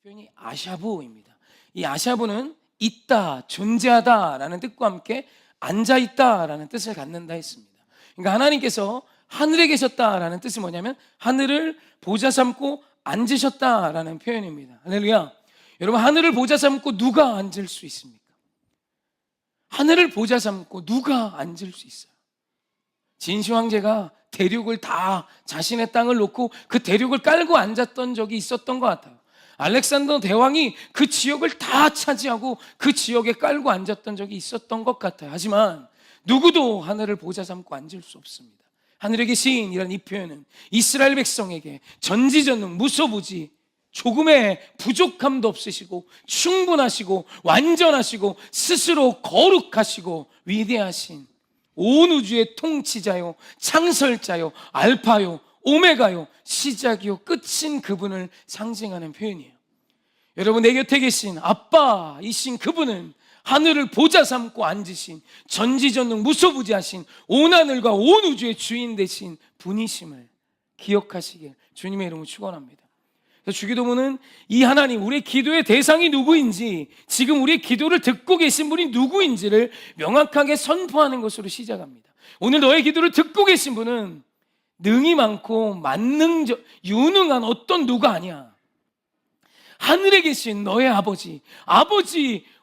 표현이 아샤부입니다. 이 아샤부는 있다, 존재하다라는 뜻과 함께 앉아있다라는 뜻을 갖는다 했습니다. 그러니까 하나님께서 하늘에 계셨다라는 뜻이 뭐냐면 하늘을 보좌 삼고 앉으셨다라는 표현입니다. 할렐루야. 여러분, 하늘을 보좌 삼고 누가 앉을 수 있습니까? 하늘을 보좌 삼고 누가 앉을 수 있어요? 진시 황제가 대륙을 다 자신의 땅을 놓고 그 대륙을 깔고 앉았던 적이 있었던 것 같아요. 알렉산더 대왕이 그 지역을 다 차지하고 그 지역에 깔고 앉았던 적이 있었던 것 같아요. 하지만 누구도 하늘을 보좌 삼고 앉을 수 없습니다. 하늘에 계신 이란 이 표현은 이스라엘 백성에게 전지전능, 무소부지, 조금의 부족함도 없으시고 충분하시고 완전하시고 스스로 거룩하시고 위대하신 온 우주의 통치자요, 창설자요, 알파요, 오메가요, 시작이요, 끝인 그분을 상징하는 표현이에요. 여러분, 내 곁에 계신 아빠이신 그분은 하늘을 보좌 삼고 앉으신 전지전능 무소부지하신 온 하늘과 온 우주의 주인 되신 분이심을 기억하시길 주님의 이름으로 축원합니다. 주기도문은 이 하나님, 우리의 기도의 대상이 누구인지, 지금 우리의 기도를 듣고 계신 분이 누구인지를 명확하게 선포하는 것으로 시작합니다. 오늘 너의 기도를 듣고 계신 분은 능이 많고 유능한 어떤 누가 아니야. 하늘에 계신 너의 아버지,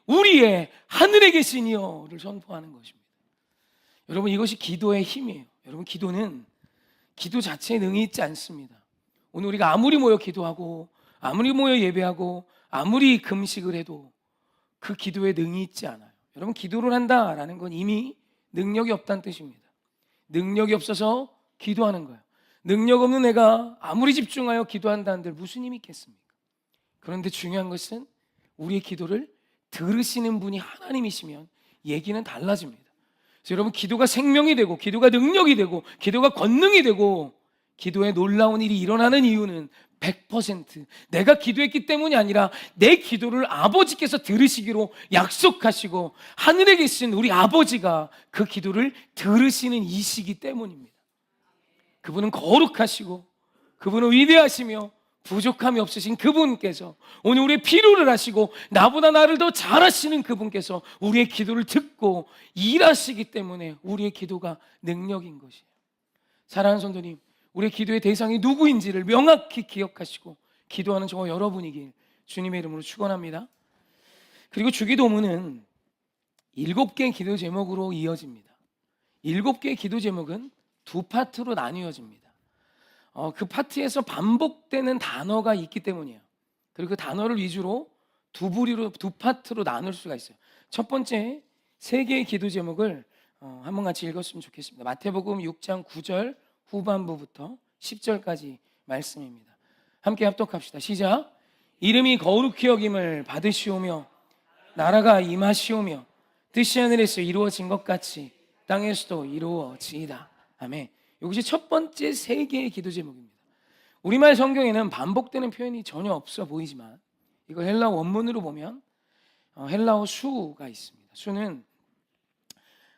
우리의 하늘에 계신 이여를 선포하는 것입니다. 여러분, 이것이 기도의 힘이에요. 여러분, 기도는 기도 자체에 능이 있지 않습니다. 오늘 우리가 아무리 모여 기도하고 아무리 모여 예배하고 아무리 금식을 해도 그 기도에 능이 있지 않아요. 여러분, 기도를 한다라는 건 이미 능력이 없다는 뜻입니다. 능력이 없어서 기도하는 거예요. 능력 없는 애가 아무리 집중하여 기도한다는데 무슨 힘이 있겠습니까? 그런데 중요한 것은 우리의 기도를 들으시는 분이 하나님이시면 얘기는 달라집니다. 그래서 여러분, 기도가 생명이 되고 기도가 능력이 되고 기도가 권능이 되고 기도에 놀라운 일이 일어나는 이유는 100% 내가 기도했기 때문이 아니라 내 기도를 아버지께서 들으시기로 약속하시고 하늘에 계신 우리 아버지가 그 기도를 들으시는 이시기 때문입니다. 그분은 거룩하시고 그분은 위대하시며 부족함이 없으신 그분께서 오늘 우리의 필요를 하시고 나보다 나를 더 잘하시는 그분께서 우리의 기도를 듣고 일하시기 때문에 우리의 기도가 능력인 것이에요. 사랑하는 성도님, 우리의 기도의 대상이 누구인지를 명확히 기억하시고 기도하는 저와 여러분이길 주님의 이름으로 축원합니다. 그리고 주기도문은 7개의 기도 제목으로 이어집니다. 7개의 기도 제목은 두 파트로 나뉘어집니다. 그 파트에서 반복되는 단어가 있기 때문이에요. 그리고 그 단어를 위주로 두 파트로 나눌 수가 있어요. 첫 번째 3개의 기도 제목을 한번 같이 읽었으면 좋겠습니다. 마태복음 6장 9절 후반부부터 10절까지 말씀입니다. 함께 합독합시다. 시작. 이름이 거룩히 여김을 받으시오며 나라가 임하시오며 뜻이 하늘에서 이루어진 것 같이 땅에서도 이루어지이다. 아멘. 이것이 첫 번째 3개의 기도 제목입니다. 우리말 성경에는 반복되는 표현이 전혀 없어 보이지만 이거 헬라어 원문으로 보면 헬라어 수가 있습니다. 수는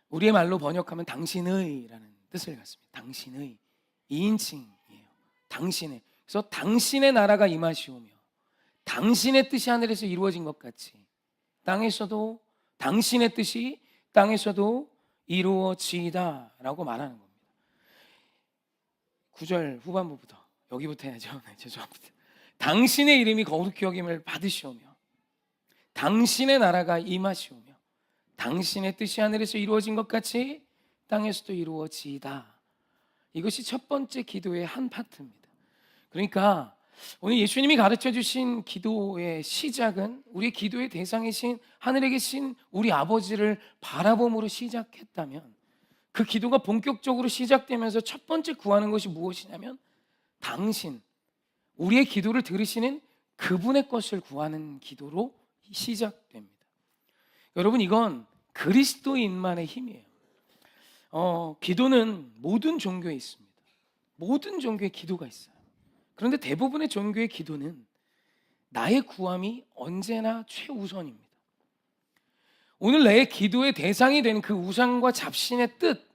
우리의 말로 번역하면 당신의라는 뜻을 갖습니다. 당신의 2인칭이에요. 당신의. 그래서 당신의 나라가 임하시오며 당신의 뜻이 하늘에서 이루어진 것 같이 땅에서도 당신의 뜻이 땅에서도 이루어지이다 라고 말하는 겁니다. 9절 후반부부터 여기부터 해야죠. 네, 죄송합니다. 당신의 이름이 거룩히 여김을 받으시오며 당신의 나라가 임하시오며 당신의 뜻이 하늘에서 이루어진 것 같이 땅에서도 이루어지이다. 이것이 첫 번째 기도의 한 파트입니다. 그러니까 오늘 예수님이 가르쳐 주신 기도의 시작은 우리 기도의 대상이신 하늘에 계신 우리 아버지를 바라봄으로 시작했다면 그 기도가 본격적으로 시작되면서 첫 번째 구하는 것이 무엇이냐면 당신, 우리의 기도를 들으시는 그분의 것을 구하는 기도로 시작됩니다. 여러분, 이건 그리스도인만의 힘이에요. 기도는 모든 종교에 있습니다. 모든 종교에 기도가 있어요. 그런데 대부분의 종교의 기도는 나의 구함이 언제나 최우선입니다. 오늘 내 기도의 대상이 되는 그 우상과 잡신의 뜻,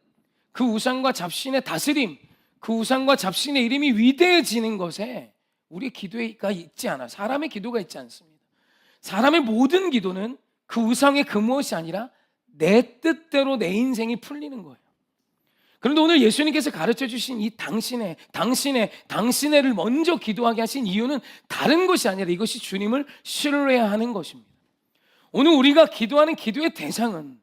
그 우상과 잡신의 다스림, 그 우상과 잡신의 이름이 위대해지는 것에 우리의 기도가 있지 않아요. 사람의 기도가 있지 않습니다. 사람의 모든 기도는 그 우상의 그 무엇이 아니라 내 뜻대로 내 인생이 풀리는 거예요. 그런데 오늘 예수님께서 가르쳐 주신 이 당신의를 먼저 기도하게 하신 이유는 다른 것이 아니라 이것이 주님을 신뢰하는 것입니다. 오늘 우리가 기도하는 기도의 대상은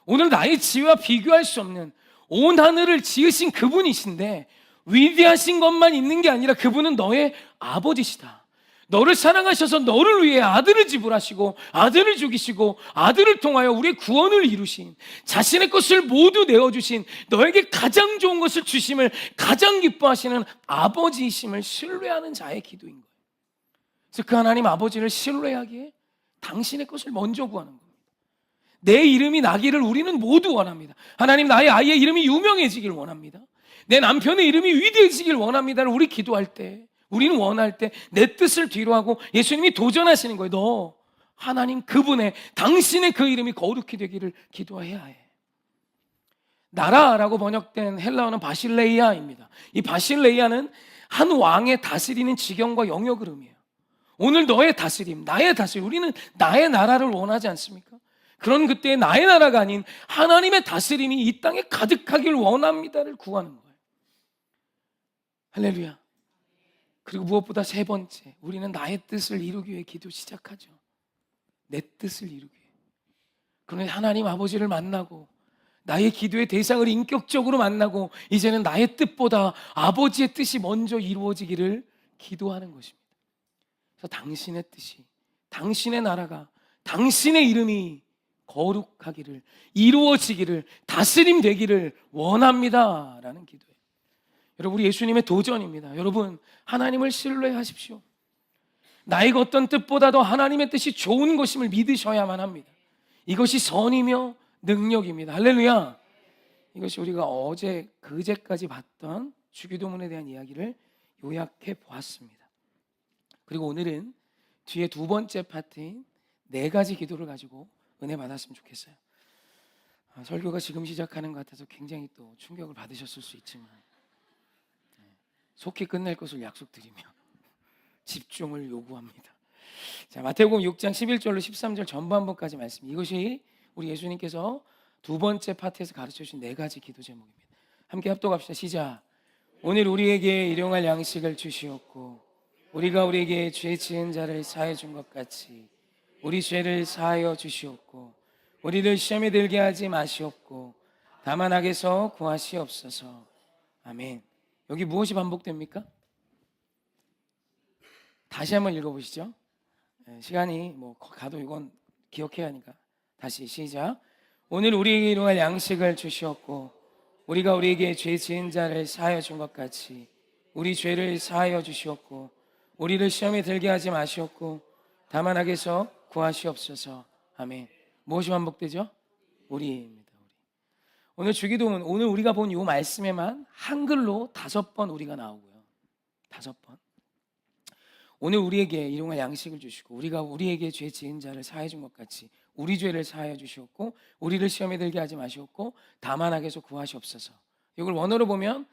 오늘 나의 지혜와 비교할 수 없는 온 하늘을 지으신 그분이신데, 위대하신 것만 있는 게 아니라 그분은 너의 아버지시다. 너를 사랑하셔서 너를 위해 아들을 지불하시고 아들을 죽이시고 아들을 통하여 우리의 구원을 이루신, 자신의 것을 모두 내어주신, 너에게 가장 좋은 것을 주심을 가장 기뻐하시는 아버지이심을 신뢰하는 자의 기도인 거예요. 그래서 그 하나님 아버지를 신뢰하기에 당신의 것을 먼저 구하는 겁니다. 내 이름이 나기를 우리는 모두 원합니다. 하나님, 나의 아이의 이름이 유명해지길 원합니다. 내 남편의 이름이 위대해지길 원합니다를 우리 기도할 때, 우리는 원할 때 내 뜻을 뒤로 하고 예수님이 도전하시는 거예요. 너 하나님 그분의, 당신의 그 이름이 거룩히 되기를 기도해야 해. 나라라고 번역된 헬라어는 바실레이아입니다. 이 바실레이아는 한 왕의 다스리는 지경과 영역을 의미해요. 오늘 너의 다스림, 나의 다스림, 우리는 나의 나라를 원하지 않습니까? 그런 그때 나의 나라가 아닌 하나님의 다스림이 이 땅에 가득하길 원합니다를 구하는 거예요. 할렐루야. 그리고 무엇보다 세 번째, 우리는 나의 뜻을 이루기 위해 기도 시작하죠. 내 뜻을 이루기 위해. 그런데 하나님 아버지를 만나고 나의 기도의 대상을 인격적으로 만나고 이제는 나의 뜻보다 아버지의 뜻이 먼저 이루어지기를 기도하는 것입니다. 그래서 당신의 뜻이, 당신의 나라가, 당신의 이름이 거룩하기를, 이루어지기를, 다스림 되기를 원합니다라는 기도예요. 여러분, 우리 예수님의 도전입니다. 여러분, 하나님을 신뢰하십시오. 나의 어떤 뜻보다도 하나님의 뜻이 좋은 것임을 믿으셔야만 합니다. 이것이 선이며 능력입니다. 할렐루야. 이것이 우리가 어제 그제까지 봤던 주기도문에 대한 이야기를 요약해 보았습니다. 그리고 오늘은 뒤에 두 번째 파트인 네 가지 기도를 가지고 은혜 받았으면 좋겠어요. 설교가 지금 시작하는 것 같아서 굉장히 또 충격을 받으셨을 수 있지만 속히 끝낼 것을 약속드리며 집중을 요구합니다. 자, 마태복음 6장 11절로 13절 전반부까지 말씀. 이것이 우리 예수님께서 두 번째 파트에서 가르쳐 주신 네 가지 기도 제목입니다. 함께 합독합시다. 시작. 오늘 우리에게 일용할 양식을 주시옵고 우리가 우리에게 죄 지은 자를 사하여 준 것 같이 우리 죄를 사하여 주시옵고 우리를 시험에 들게 하지 마시옵고 다만 악에서 구하시옵소서. 아멘. 여기 무엇이 반복됩니까? 다시 한번 읽어보시죠. 시간이 가도 이건 기억해야 하니까 다시 시작. 오늘 우리에게 일용할 양식을 주시옵고 우리가 우리에게 죄 지은 자를 사하여 준 것 같이 우리 죄를 사하여 주시옵고 우리를 시험에 들게 하지 마시옵고 다만 악에서 구하시옵소서. 아멘. 무엇이 반복되죠? 우리입니다. 오늘 주기도문, 오늘 우리가 본 이 말씀에만 한글로 5번 우리가 나오고요. 5번. 오늘 우리에게 일용할 양식을 주시고 우리가 우리에게 죄 지은 자를 사하여 준 것 같이 우리 죄를 사하여 주시옵고 우리를 시험에 들게 하지 마시옵고 다만 악에서 구하시옵소서. 이걸 원어로 보면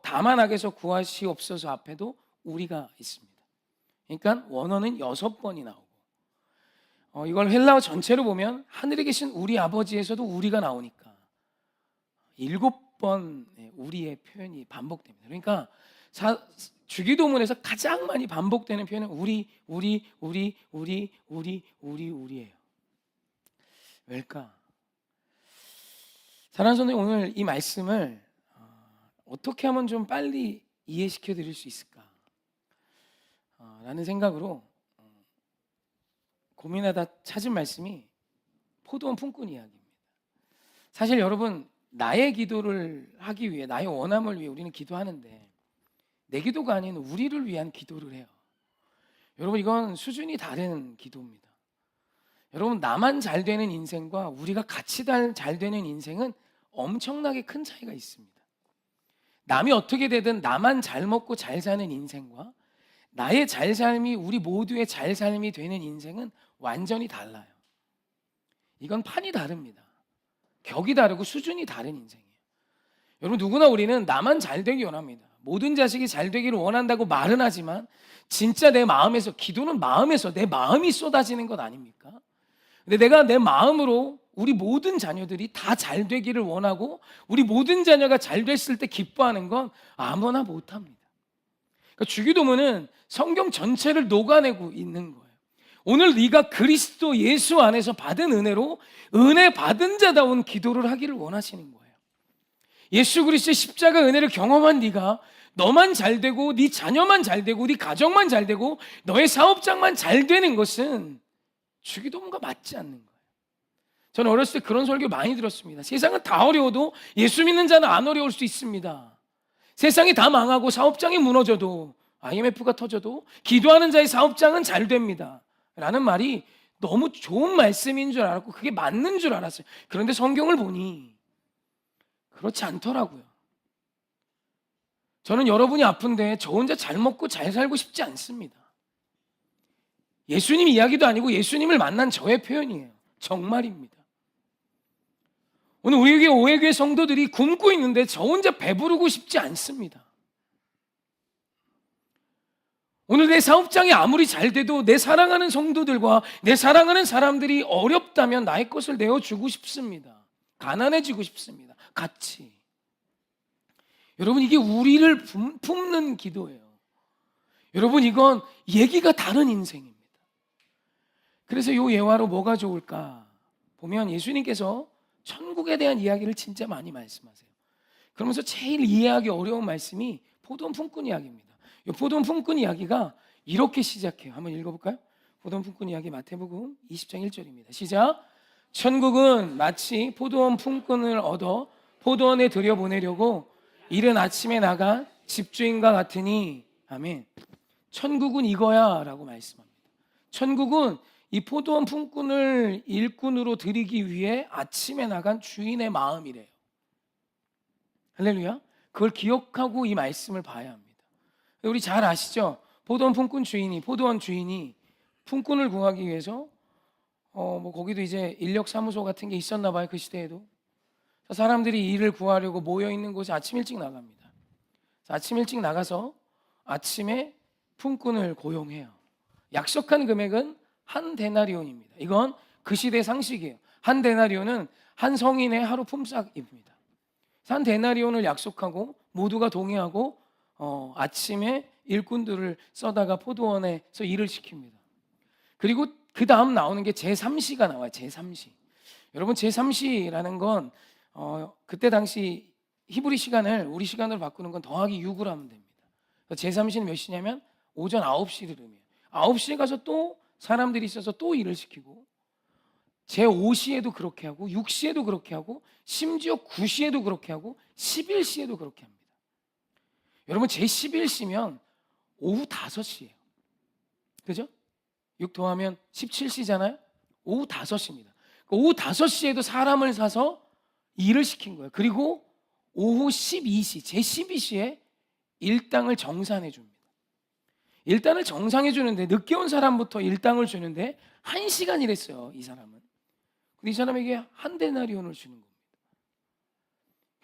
다만 악에서 구하시옵소서 앞에도 우리가 있습니다. 그러니까 원어는 6번이 나오고 이걸 헬라어 전체로 보면 하늘에 계신 우리 아버지에서도 우리가 나오니까 7번 우리의 표현이 반복됩니다. 그러니까 주기도문에서 가장 많이 반복되는 표현은 우리예요. 왜일까? 사랑하는 성도님, 오늘 이 말씀을 어떻게 하면 좀 빨리 이해시켜 드릴 수 있을까? 라는 생각으로 고민하다 찾은 말씀이 포도원 품꾼 이야기입니다. 사실 여러분, 나의 기도를 하기 위해, 나의 원함을 위해 우리는 기도하는데 내 기도가 아닌 우리를 위한 기도를 해요. 여러분, 이건 수준이 다른 기도입니다. 여러분, 나만 잘 되는 인생과 우리가 같이 잘 되는 인생은 엄청나게 큰 차이가 있습니다. 남이 어떻게 되든 나만 잘 먹고 잘 사는 인생과 나의 잘 삶이 우리 모두의 잘 삶이 되는 인생은 완전히 달라요. 이건 판이 다릅니다. 격이 다르고 수준이 다른 인생이에요. 여러분, 누구나 우리는 나만 잘 되기 원합니다. 모든 자식이 잘 되기를 원한다고 말은 하지만 진짜 내 마음에서, 기도는 마음에서 내 마음이 쏟아지는 것 아닙니까? 근데 내가 내 마음으로 우리 모든 자녀들이 다 잘 되기를 원하고 우리 모든 자녀가 잘 됐을 때 기뻐하는 건 아무나 못합니다. 그러니까 주기도문은 성경 전체를 녹아내고 있는 거예요. 오늘 네가 그리스도 예수 안에서 받은 은혜로 은혜 받은 자다운 기도를 하기를 원하시는 거예요. 예수 그리스도의 십자가 은혜를 경험한 네가 너만 잘 되고 네 자녀만 잘 되고 네 가정만 잘 되고 너의 사업장만 잘 되는 것은 주기도문과 맞지 않는 거예요. 저는 어렸을 때 그런 설교 많이 들었습니다. 세상은 다 어려워도 예수 믿는 자는 안 어려울 수 있습니다. 세상이 다 망하고 사업장이 무너져도 IMF가 터져도 기도하는 자의 사업장은 잘 됩니다 라는 말이 너무 좋은 말씀인 줄 알았고 그게 맞는 줄 알았어요. 그런데 성경을 보니 그렇지 않더라고요. 저는 여러분이 아픈데 저 혼자 잘 먹고 잘 살고 싶지 않습니다. 예수님 이야기도 아니고 예수님을 만난 저의 표현이에요. 정말입니다. 오늘 우리 오해교회 성도들이 굶고 있는데 저 혼자 배부르고 싶지 않습니다. 오늘 내 사업장이 아무리 잘 돼도 내 사랑하는 성도들과 내 사랑하는 사람들이 어렵다면 나의 것을 내어주고 싶습니다. 가난해지고 싶습니다. 같이. 여러분, 이게 우리를 품는 기도예요. 여러분, 이건 얘기가 다른 인생입니다. 그래서 이 예화로 뭐가 좋을까 보면 예수님께서 천국에 대한 이야기를 진짜 많이 말씀하세요. 그러면서 제일 이해하기 어려운 말씀이 포도원 품꾼 이야기입니다. 이 포도원 품꾼 이야기가 이렇게 시작해요. 한번 읽어볼까요? 포도원 품꾼 이야기 마태복음 20장 1절입니다. 시작. 천국은 마치 포도원 품꾼을 얻어 포도원에 들여보내려고 이른 아침에 나간 집주인과 같으니. 아멘. 천국은 이거야 라고 말씀합니다. 천국은 이 포도원 품꾼을 일꾼으로 들이기 위해 아침에 나간 주인의 마음이래요. 할렐루야. 그걸 기억하고 이 말씀을 봐야 합니다. 우리 잘 아시죠? 포도원 주인이 품꾼을 구하기 위해서 거기도 이제 인력사무소 같은 게 있었나 봐요. 그 시대에도 사람들이 일을 구하려고 모여 있는 곳에 아침 일찍 나갑니다. 아침 일찍 나가서 아침에 품꾼을 고용해요. 약속한 금액은 한 데나리온입니다. 이건 그 시대 상식이에요. 한 데나리온은 한 성인의 하루 품삯입니다. 한 데나리온을 약속하고 모두가 동의하고 아침에 일꾼들을 써다가 포도원에서 일을 시킵니다. 그리고 그 다음 나오는 게 제3시가 나와요. 제3시. 여러분, 제3시라는 건 그때 당시 히브리 시간을 우리 시간으로 바꾸는 건 더하기 6으로 하면 됩니다. 제3시는 몇 시냐면 오전 9시를 의미해요. 9시에 가서 또 사람들이 있어서 또 일을 시키고 제5시에도 그렇게 하고 6시에도 그렇게 하고 심지어 9시에도 그렇게 하고 11시에도 그렇게 합니다. 여러분, 제11시면 오후 5시예요. 그죠? 6 더하면 17시잖아요. 오후 5시입니다. 오후 5시에도 사람을 사서 일을 시킨 거예요. 그리고 오후 12시, 제12시에 일당을 정산해 줍니다. 일당을 정상해 주는데 늦게 온 사람부터 일당을 주는데 1시간 일했어요. 이 사람은. 이 사람에게 한 데나리온을 주는 겁니다.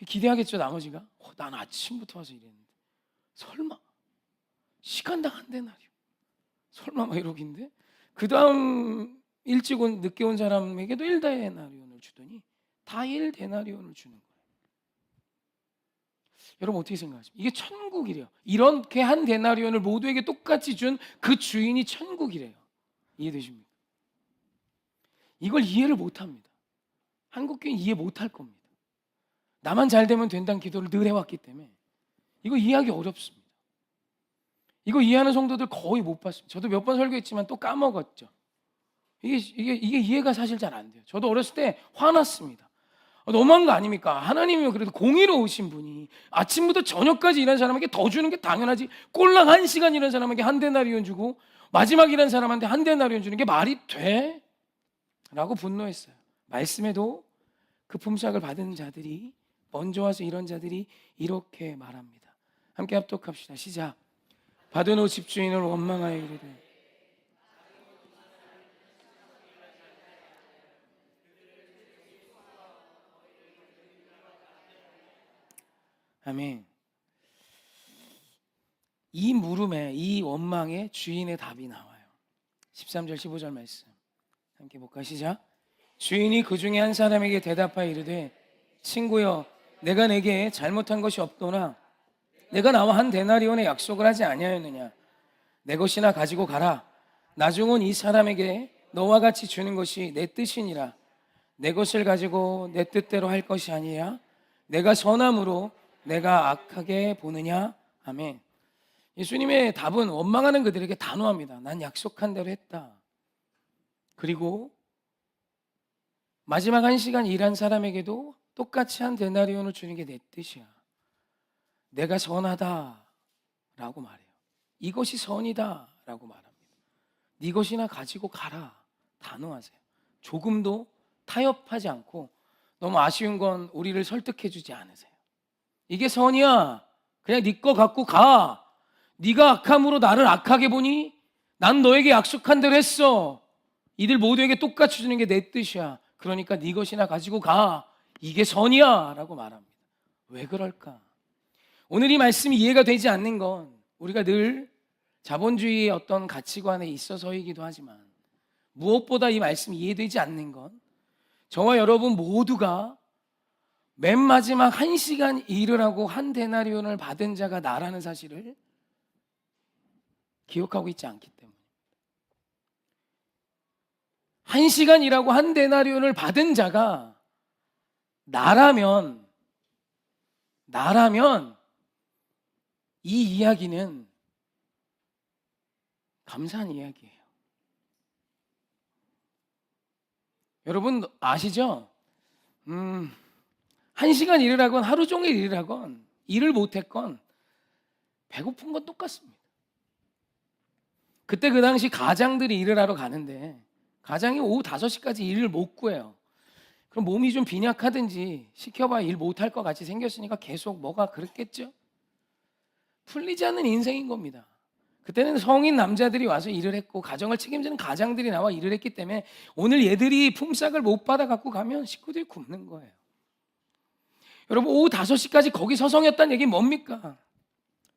기대하겠죠, 나머지가. 난 아침부터 와서 일했는데 설마 시간당 한 데나리온 설마 막 이러긴데 그 다음 일찍 온 늦게 온 사람에게도 1데나리온을 주더니 다 1데나리온을 주는 거예요. 여러분, 어떻게 생각하십니까? 이게 천국이래요. 이렇게 한 데나리온을 모두에게 똑같이 준 그 주인이 천국이래요. 이해되십니까? 이걸 이해를 못합니다. 한국교회는 이해 못할 겁니다. 나만 잘 되면 된다는 기도를 늘 해왔기 때문에 이거 이해하기 어렵습니다. 이거 이해하는 성도들 거의 못 봤습니다. 저도 몇 번 설교했지만 또 까먹었죠. 이게 이해가 사실 잘 안 돼요. 저도 어렸을 때 화났습니다. 너무한 거 아닙니까? 하나님이면 그래도 공의로우신 분이 아침부터 저녁까지 일한 사람에게 더 주는 게 당연하지. 꼴랑 1시간 일한 사람에게 한 데나리온 주고 마지막 일한 사람한테 한 데나리온 주는 게 말이 돼? 라고 분노했어요. 말씀에도 그 품삯을 받은 자들이 먼저 와서 이런 자들이 이렇게 말합니다. 함께 합독합시다. 시작. 받은 후 집주인을 원망하여 이르되 아멘. 이 물음에, 이 원망에 주인의 답이 나와요. 13절 15절 말씀 함께 볼까? 시작. 주인이 그 중에 한 사람에게 대답하여 이르되 친구여 내가 내게 잘못한 것이 없도나 내가 나와 한 데나리온의 약속을 하지 아니하였느냐. 내 것이나 가지고 가라. 나중은 이 사람에게 너와 같이 주는 것이 내 뜻이니라. 내 것을 가지고 내 뜻대로 할 것이 아니라 내가 선함으로 내가 악하게 보느냐. 아멘. 예수님의 답은 원망하는 그들에게 단호합니다. 난 약속한 대로 했다. 그리고 마지막 1시간 일한 사람에게도 똑같이 한 데나리온을 주는 게 내 뜻이야. 내가 선하다 라고 말해요. 이것이 선이다 라고 말합니다. 네 것이나 가지고 가라. 단호하세요. 조금도 타협하지 않고 너무 아쉬운 건 우리를 설득해 주지 않으세요. 이게 선이야. 그냥 네 거 갖고 가. 네가 악함으로 나를 악하게 보니 난 너에게 약속한 대로 했어. 이들 모두에게 똑같이 주는 게 내 뜻이야. 그러니까 네 것이나 가지고 가. 이게 선이야 라고 말합니다. 왜 그럴까? 오늘 이 말씀이 이해가 되지 않는 건 우리가 늘 자본주의의 어떤 가치관에 있어서이기도 하지만 무엇보다 이 말씀이 이해되지 않는 건 저와 여러분 모두가 맨 마지막 1시간 일을 하고 한 데나리온을 받은 자가 나라는 사실을 기억하고 있지 않기 때문에 1시간 일하고 한 데나리온을 받은 자가 나라면 이 이야기는 감사한 이야기예요. 여러분 아시죠? 1시간 일을 하건 하루 종일 일을 하건 일을 못했건 배고픈 건 똑같습니다. 그때 그 당시 가장들이 일을 하러 가는데 가장이 오후 5시까지 일을 못 구해요. 그럼 몸이 좀 빈약하든지 시켜봐야 일 못할 것 같이 생겼으니까 계속 뭐가 그랬겠죠? 풀리지 않는 인생인 겁니다. 그때는 성인 남자들이 와서 일을 했고 가정을 책임지는 가장들이 나와 일을 했기 때문에 오늘 얘들이 품삯을 못 받아 갖고 가면 식구들이 굶는 거예요. 여러분 오후 5시까지 거기 서성였다는 얘기 뭡니까?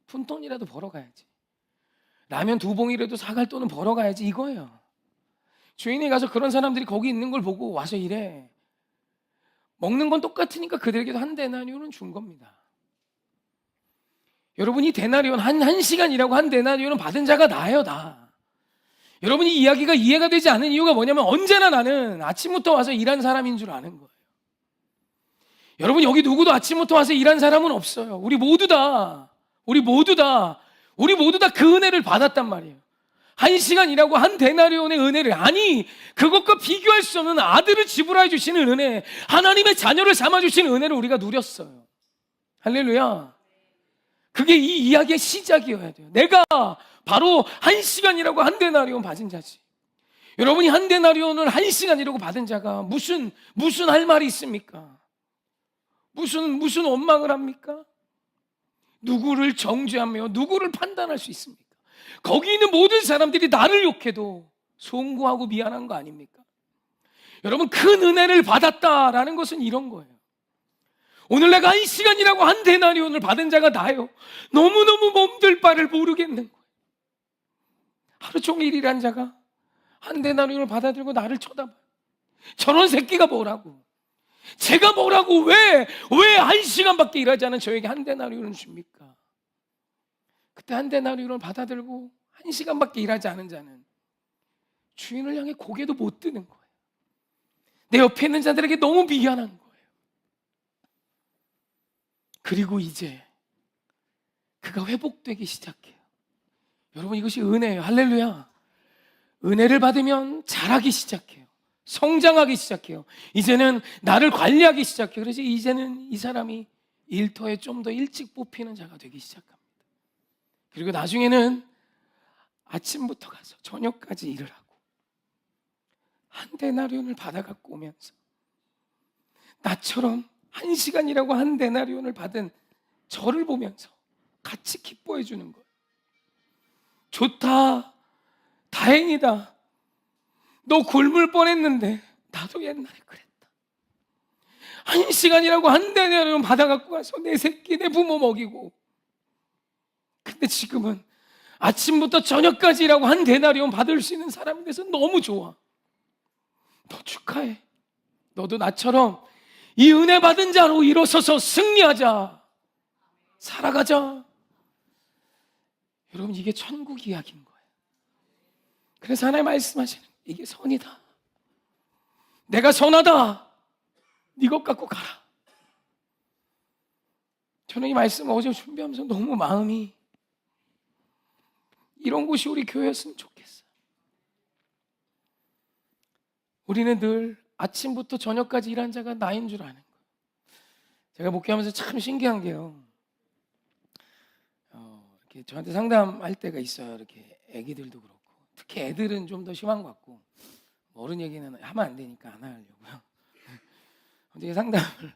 푼돈이라도 벌어가야지. 라면 2봉이라도 사갈 돈은 벌어가야지 이거예요. 주인이 가서 그런 사람들이 거기 있는 걸 보고 와서 일해. 먹는 건 똑같으니까 그들에게도 한 데나리온은 준 겁니다. 여러분 이 데나리온 한 시간이라고 한 데나리온은 받은 자가 나예요 나. 여러분 이 이야기가 이해가 되지 않는 이유가 뭐냐면 언제나 나는 아침부터 와서 일한 사람인 줄 아는 거예요. 여러분 여기 누구도 아침부터 와서 일한 사람은 없어요. 우리 모두 다 그 은혜를 받았단 말이에요. 1시간 일하고 한 데나리온의 은혜를, 아니 그것과 비교할 수 없는 아들을 지불해 주시는 은혜, 하나님의 자녀를 삼아 주시는 은혜를 우리가 누렸어요. 할렐루야. 그게 이 이야기의 시작이어야 돼요. 내가 바로 1시간이라고 한 데나리온 받은 자지. 여러분이 한 데나리온을 1시간이라고 받은 자가 무슨 할 말이 있습니까? 무슨 원망을 합니까? 누구를 정죄하며 누구를 판단할 수 있습니까? 거기 있는 모든 사람들이 나를 욕해도 송구하고 미안한 거 아닙니까? 여러분 큰 은혜를 받았다라는 것은 이런 거예요. 오늘 내가 1시간이라고 한 데나리온을 받은 자가 나요. 너무너무 몸둘 바를 모르겠는 거예요. 하루 종일 일한 자가 한 데나리온을 받아들고 나를 쳐다봐요. 저런 새끼가 뭐라고, 제가 뭐라고, 왜 1시간밖에 일하지 않은 저에게 한 데나리온을 줍니까? 그때 한 데나리온을 받아들고 1시간밖에 일하지 않은 자는 주인을 향해 고개도 못 드는 거예요. 내 옆에 있는 자들에게 너무 미안한 거예요. 그리고 이제 그가 회복되기 시작해요. 여러분 이것이 은혜예요. 할렐루야. 은혜를 받으면 자라기 시작해요. 성장하기 시작해요. 이제는 나를 관리하기 시작해요. 그래서 이제는 이 사람이 일터에 좀 더 일찍 뽑히는 자가 되기 시작합니다. 그리고 나중에는 아침부터 가서 저녁까지 일을 하고 한 데나리온을 받아갖고 오면서 나처럼 1시간이라고 한 데나리온을 받은 저를 보면서 같이 기뻐해 주는 거예요. 좋다, 다행이다, 너 굶을 뻔했는데 나도 옛날에 그랬다. 1시간이라고 한 데나리온 받아갖고 가서 내 새끼 내 부모 먹이고, 근데 지금은 아침부터 저녁까지라고 한 데나리온 받을 수 있는 사람이 돼서 너무 좋아. 너 축하해. 너도 나처럼 이 은혜 받은 자로 일어서서 승리하자. 살아가자. 여러분, 이게 천국 이야기인 거예요. 그래서 하나님 말씀하시는, 이게 선이다. 내가 선하다. 네 것 갖고 가라. 저는 이 말씀을 어제 준비하면서 너무 마음이, 이런 곳이 우리 교회였으면 좋겠어요. 우리는 늘 아침부터 저녁까지 일한 자가 나인 줄 아는 거예요. 제가 목회하면서 참 신기한 게요, 이렇게 저한테 상담할 때가 있어요. 이렇게 애기들도 그렇고, 특히 애들은 좀 더 심한 것 같고, 어른 얘기는 하면 안 되니까 안 하려고요. 근데 상담을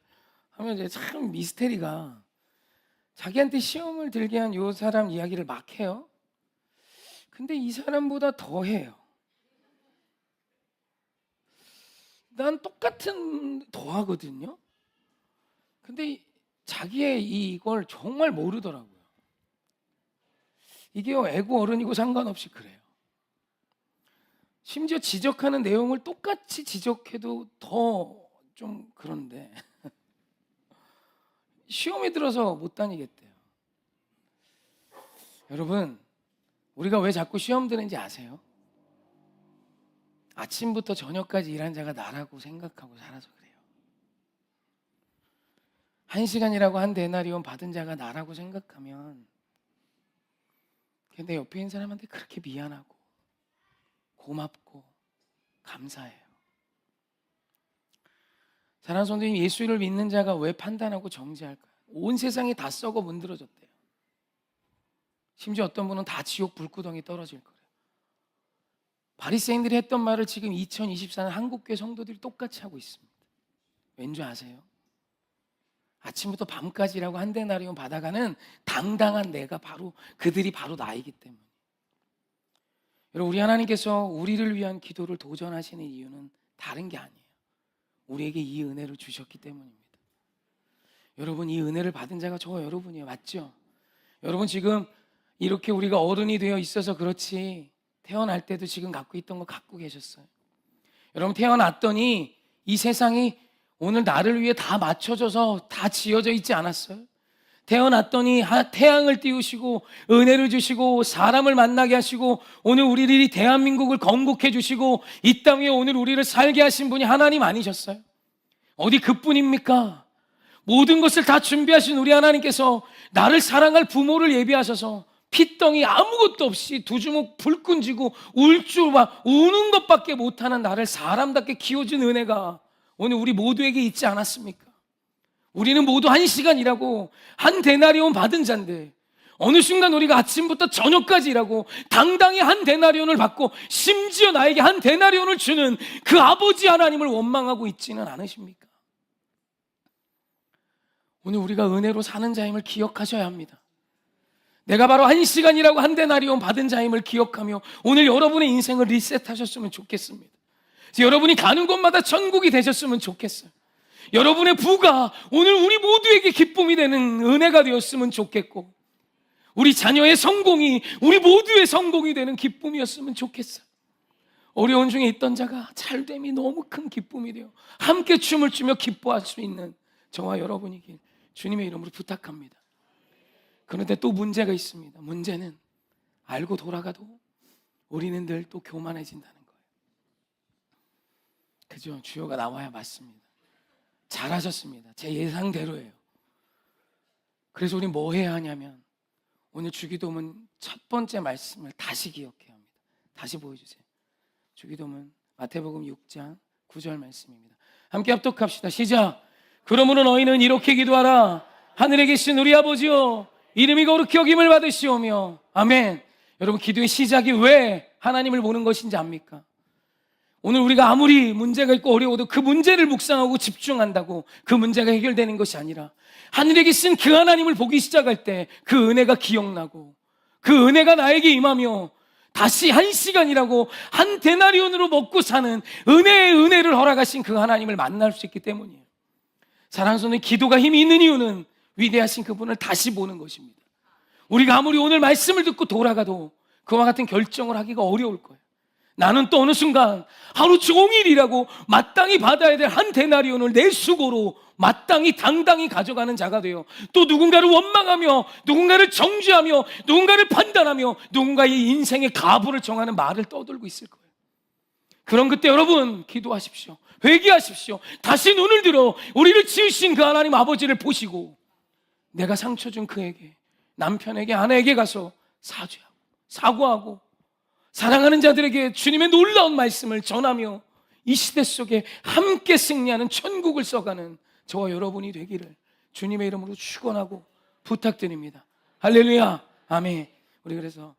하면 이제 참 미스테리가, 자기한테 시험을 들게 한 요 사람 이야기를 막 해요. 근데 이 사람보다 더 해요. 난 똑같은 더 하거든요. 근데 자기의 이걸 정말 모르더라고요. 이게 애고 어른이고 상관없이 그래요. 심지어 지적하는 내용을 똑같이 지적해도 더 좀 그런데 시험에 들어서 못 다니겠대요. 여러분, 우리가 왜 자꾸 시험 드는지 아세요? 아침부터 저녁까지 일한 자가 나라고 생각하고 살아서 그래요. 1시간이라고 한 데나리온 받은 자가 나라고 생각하면 내 옆에 있는 사람한테 그렇게 미안하고 고맙고 감사해요. 사랑하는 성도님, 예수를 믿는 자가 왜 판단하고 정죄할까요? 온 세상이 다 썩어 문드러졌대요. 심지어 어떤 분은 다 지옥 불구덩이 떨어질 거래요. 바리새인들이 했던 말을 지금 2024년 한국교회 성도들이 똑같이 하고 있습니다. 왠지 아세요? 아침부터 밤까지라고 한 데나리온 받아가는 당당한 내가 바로, 그들이 바로 나이기 때문에. 여러분, 우리 하나님께서 우리를 위한 기도를 도전하시는 이유는 다른 게 아니에요. 우리에게 이 은혜를 주셨기 때문입니다. 여러분, 이 은혜를 받은 자가 저 여러분이에요. 맞죠? 여러분, 지금 이렇게 우리가 어른이 되어 있어서 그렇지, 태어날 때도 지금 갖고 있던 거 갖고 계셨어요. 여러분, 태어났더니 이 세상이 오늘 나를 위해 다 맞춰져서 다 지어져 있지 않았어요? 태어났더니 태양을 띄우시고 은혜를 주시고 사람을 만나게 하시고 오늘 우리들이 대한민국을 건국해 주시고 이 땅 위에 오늘 우리를 살게 하신 분이 하나님 아니셨어요? 어디 그뿐입니까? 모든 것을 다 준비하신 우리 하나님께서 나를 사랑할 부모를 예비하셔서 핏덩이 아무것도 없이 두 주먹 불끈 쥐고 우는 것밖에 못하는 나를 사람답게 키워준 은혜가 오늘 우리 모두에게 있지 않았습니까? 우리는 모두 1시간 일하고 한 데나리온 받은 자인데 어느 순간 우리가 아침부터 저녁까지 일하고 당당히 한 데나리온을 받고 심지어 나에게 한 데나리온을 주는 그 아버지 하나님을 원망하고 있지는 않으십니까? 오늘 우리가 은혜로 사는 자임을 기억하셔야 합니다. 내가 바로 1시간이라고 한 데나리온 받은 자임을 기억하며 오늘 여러분의 인생을 리셋하셨으면 좋겠습니다. 여러분이 가는 곳마다 천국이 되셨으면 좋겠어요. 여러분의 부가 오늘 우리 모두에게 기쁨이 되는 은혜가 되었으면 좋겠고, 우리 자녀의 성공이 우리 모두의 성공이 되는 기쁨이었으면 좋겠어요. 어려운 중에 있던 자가 잘됨이 너무 큰 기쁨이 되어 함께 춤을 추며 기뻐할 수 있는 저와 여러분이길 주님의 이름으로 부탁합니다. 그런데 또 문제가 있습니다. 문제는 알고 돌아가도 우리는 늘 또 교만해진다는 거예요. 그죠? 주여가 나와야 맞습니다. 잘하셨습니다. 제 예상대로예요. 그래서 우리 뭐 해야 하냐면 오늘 주기도문 첫 번째 말씀을 다시 기억해야 합니다. 다시 보여주세요. 주기도문 마태복음 6장 9절 말씀입니다. 함께 합독합시다. 시작. 그러므로 너희는 이렇게 기도하라. 하늘에 계신 우리 아버지여, 이름이 거룩히 여김을 받으시오며. 아멘. 여러분, 기도의 시작이 왜 하나님을 보는 것인지 압니까? 오늘 우리가 아무리 문제가 있고 어려워도 그 문제를 묵상하고 집중한다고 그 문제가 해결되는 것이 아니라 하늘에 계신 그 하나님을 보기 시작할 때 그 은혜가 기억나고 그 은혜가 나에게 임하며 다시 1시간이라고 한 데나리온으로 먹고 사는 은혜의 은혜를 허락하신 그 하나님을 만날 수 있기 때문이에요. 사랑하는 성도님, 기도가 힘이 있는 이유는 위대하신 그분을 다시 보는 것입니다. 우리가 아무리 오늘 말씀을 듣고 돌아가도 그와 같은 결정을 하기가 어려울 거예요. 나는 또 어느 순간 하루 종일 일하고 마땅히 받아야 될 한 데나리온을 내 수고로 마땅히 당당히 가져가는 자가 되어 또 누군가를 원망하며 누군가를 정죄하며 누군가를 판단하며 누군가의 인생의 가부를 정하는 말을 떠들고 있을 거예요. 그런 그때 여러분 기도하십시오. 회개하십시오. 다시 눈을 들어 우리를 지으신 그 하나님 아버지를 보시고 내가 상처 준 그에게, 남편에게, 아내에게 가서 사과하고 사랑하는 자들에게 주님의 놀라운 말씀을 전하며 이 시대 속에 함께 승리하는 천국을 써가는 저와 여러분이 되기를 주님의 이름으로 축원하고 부탁드립니다. 할렐루야. 아멘. 우리 그래서